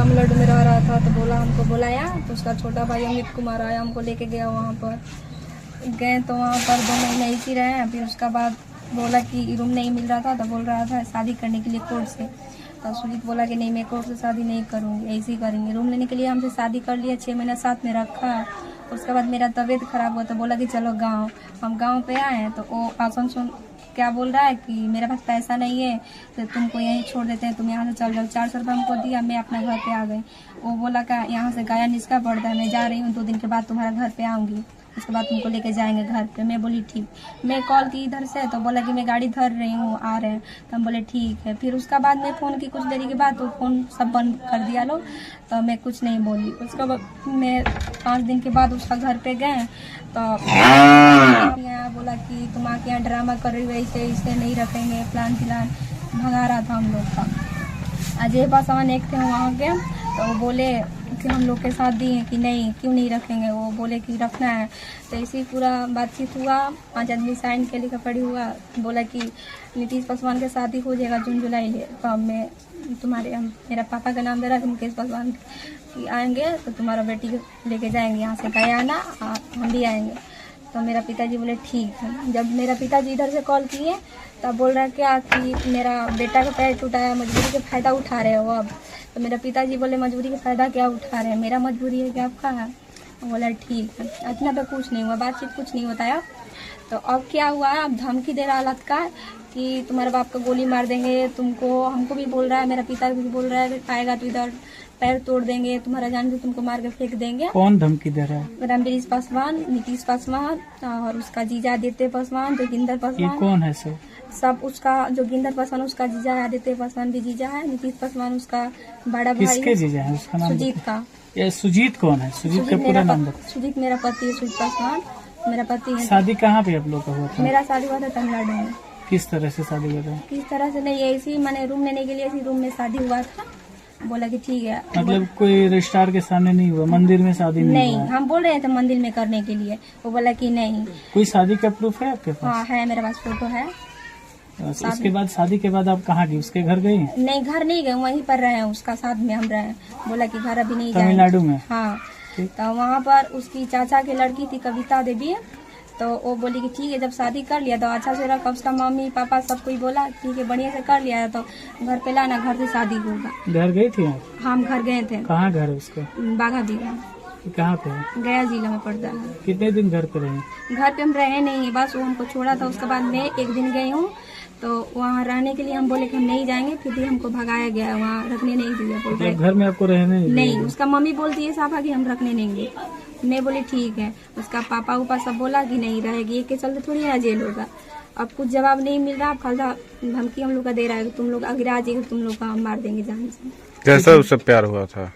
तमिलनाडु में रह रहा था, तो बोला हमको बुलाया, तो उसका छोटा भाई अमित कुमार आया, हमको लेके गया वहाँ पर। गए तो वहाँ पर 2 महीने ऐसे रहे हैं। फिर उसका बाद बोला कि रूम नहीं मिल रहा था, तो बोल रहा था शादी करने के लिए कोर्ट से। तो सुजीत बोला कि नहीं, मैं कोर्ट से शादी नहीं करूँगी, ऐसे ही करेंगे। रूम लेने के लिए हमसे शादी कर लिया, 6 महीना साथ में रखा। उसके बाद मेरा तबीयत खराब हुआ, तो बोला कि चलो गाँव। हम गाँव पे आए हैं, तो वो आसन सुन क्या बोल रहा है कि मेरे पास पैसा नहीं है, तो तुमको यहीं छोड़ देते हैं, तुम यहाँ से चल जाओ। 400 रुपये हमको दिया, मैं अपना घर पे आ गई। वो बोला कि यहाँ से गया निष्का पड़ता है, मैं जा रही हूँ, 2 दिन के बाद तुम्हारा घर पे आऊँगी, उसके बाद तुमको लेके जाएंगे घर पे। मैं बोली ठीक। मैं कॉल की इधर से, तो बोला कि मैं गाड़ी धर रही हूँ, आ रहे हैं। तो हम बोले ठीक है। फिर उसका बाद मैं फ़ोन की कुछ देरी के बाद, तो फ़ोन सब बंद कर दिया लोग, तो मैं कुछ नहीं बोली। उसके बाद मैं 5 दिन के बाद उसका घर पे गए, तो यहाँ बोला कि तुम आके यहाँ ड्रामा कर रही हो, ऐसे ऐसे नहीं रखेंगे, प्लान भगा रहा था हम लोग का। अजय पासवान एक थे वहाँ के, तो वो बोले कि हम लोग के साथ दिए कि नहीं, क्यों नहीं रखेंगे। वो बोले कि रखना है। तो ऐसे ही पूरा बातचीत हुआ, 5 आदमी साइन के लिखा पड़ी हुआ। बोला कि नीतीश पासवान के शादी हो जाएगा जून जुलाई ले, तो मैं मेरा पापा का नाम दे रहा कि मुकेश पासवान की आएंगे, तो तुम्हारा बेटी को लेके जाएंगे यहाँ से गयाना, हम भी आएंगे। तो मेरा पिताजी बोले ठीक है। जब मेरा पिताजी इधर से कॉल किए, तब बोल रहा है क्या कि मेरा बेटा का पैर टूटा है, मजबूरी का फ़ायदा उठा रहे हो अब। तो मेरा पिताजी बोले मजबूरी का फ़ायदा क्या उठा रहे हैं, मेरा मजबूरी है कि आपका है। बोला ठीक है। इतना तो कुछ नहीं हुआ, बातचीत कुछ नहीं होता है। तो अब क्या हुआ, अब धमकी दे रहा हालत का कि तुम्हारे बाप का गोली मार देंगे तुमको। हमको भी बोल रहा है, मेरा पिता भी बोल रहा है कि आएगा तो इधर पैर तोड़ देंगे, तुम्हारा जान के तुमको मार के फेंक देंगे। कौन धमकी दे रहा है? रामवीर पासवान, नीतीश पासवान और उसका जीजा आदित्य पासवान, जोगिंदर पासवान। ये कौन है सब उसका जोगिंदर पासवान उसका जीजा है, आदित्य पासवान भी जीजा है, नीतीश पासवान उसका बड़ा भाई। किसके जीजा है? उसका नाम सुजीत का। ये सुजीत कौन है? सुजीत का पूरा नाम बताओ। सुजीत मेरा पति है, सुजीत पासवान मेरा पति है। शादी कहाँ पे आप लोग का हुआ था? मेरा शादी हुआ था तमिलनाडु में। किस तरह से शादी हुआ था? किस तरह से नहीं, ऐसी मैंने रूम लेने के लिए ऐसी रूम में शादी हुआ था। बोला कि ठीक है। मतलब कोई रजिस्ट्रार के सामने नहीं हुआ? मंदिर में शादी नहीं हुआ? हम बोल रहे थे मंदिर में करने के लिए, वो बोला कि नहीं। कोई शादी का प्रूफ है आपके पास? हाँ है, मेरे पास फोटो है। उसके बाद शादी के बाद आप कहाँ गई? उसके घर गई? नहीं, घर नहीं गए, वहीं पर रहे, उसका साथ में हम रहे। बोला कि घर अभी नहीं जाएंगे। तमिलनाडु में? हाँ। तो वहाँ पर उसकी चाचा की लड़की थी कविता देवी, तो वो बोली कि ठीक है, जब शादी कर लिया तो अच्छा से रख। उसका मम्मी पापा सब कोई बोला ठीक है, बढ़िया से कर लिया तो घर पे लाना, घर से शादी होगा। घर गई थी आप? हम घर गए थे। कहाँ घर है उसका? बाघा बीघा। कहाँ पे है? गया जिला में पड़ता है। कितने दिन घर पे रहे? घर पे हम रहे नहीं, बस वो हमको छोड़ा था। उसके बाद मैं एक दिन गई हूँ, तो वहाँ रहने के लिए हम बोले कि हम नहीं जाएंगे, फिर भी हमको भगाया गया, वहाँ रखने नहीं दिया। बोल रहे घर में आपको रहने नहीं, उसका मम्मी बोलती है साफा कि हम रखने नहीं देंगे। मैं बोली ठीक है। उसका पापा उपा सब बोला कि नहीं रहेगी, एक के चलते थोड़ी ना जेल होगा। अब कुछ जवाब नहीं मिल रहा, अब खालसा धमकी हम लोग का दे रहा है कि तुम लोग अगर आ जाएगा तुम लोग का मार देंगे जान से। कैसा उससे प्यार हुआ था?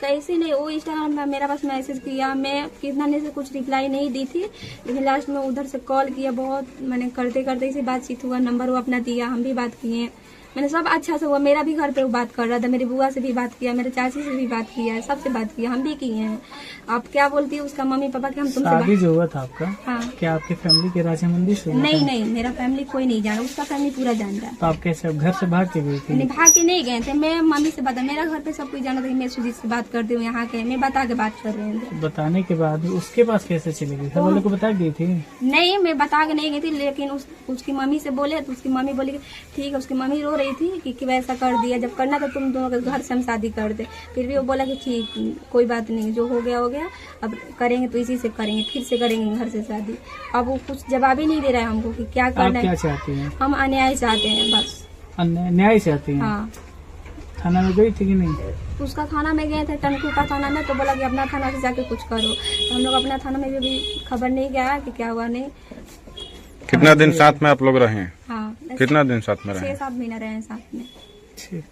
कैसे नहीं, वो इंस्टाग्राम में मेरा पास मैसेज किया, मैं कितना ने से कुछ रिप्लाई नहीं दी थी, लेकिन लास्ट में उधर से कॉल किया, बहुत मैंने करते करते इसे बातचीत हुआ, नंबर वो अपना दिया, हम भी बात किए, मैंने सब अच्छा से हुआ। मेरा भी घर पे वो बात कर रहा था, मेरी बुआ से भी बात किया, मेरे चाची से भी बात किया है, सबसे बात किया, हम भी किए हैं। अब क्या बोलती है उसका मम्मी पापा कि हम तुमसे शादी जो हुआ था आपका, हाँ, क्या आपके फैमिली के राजामंदी से? नहीं नहीं, मेरा फैमिली कोई नहीं जाना, उसका फैमिली पूरा जान रहा है। तो आप कैसे घर से भाग के गई थी? नहीं, भाग के नहीं गए थे, मैं मम्मी से बता, मेरा घर पे सब कुछ जाना था कि मैं सुजीत से बात करती हूँ, यहाँ के मैं बता के बात कर रहे थे। बताने के बाद उसके पास कैसे चली गई? सब वालों को बता गई थी? नहीं, मैं बता के नहीं गई थी, लेकिन उसकी मम्मी से बोले तो उसकी मम्मी बोली ठीक है। उसकी मम्मी रो रही थी कि ऐसा कर दिया, जब करना था तुम दोनों के घर से हम शादी कर दे। फिर भी वो बोला कि ठीक, कोई बात नहीं, जो हो गया हो गया, अब करेंगे तो इसी से करेंगे, फिर से करेंगे घर से शादी। अब वो कुछ जवाब ही नहीं दे रहा है हमको कि क्या करना है। क्या चाहती हैं? हम अन्याय चाहते हैं, बस न्याय चाहती हैं। हाँ। थाना में गई थी कि नहीं? उसका थाना में गए थे, टंकू का थाना में, तो बोला कि अपना थाना से जाके कुछ करो। तो हम लोग अपना थाना में भी खबर नहीं गया कि क्या हुआ नहीं। कितना दिन साथ में आप लोग रहे? हाँ, कितना दिन साथ में रहे? 6-7 महीना रहे साथ में। ठीक।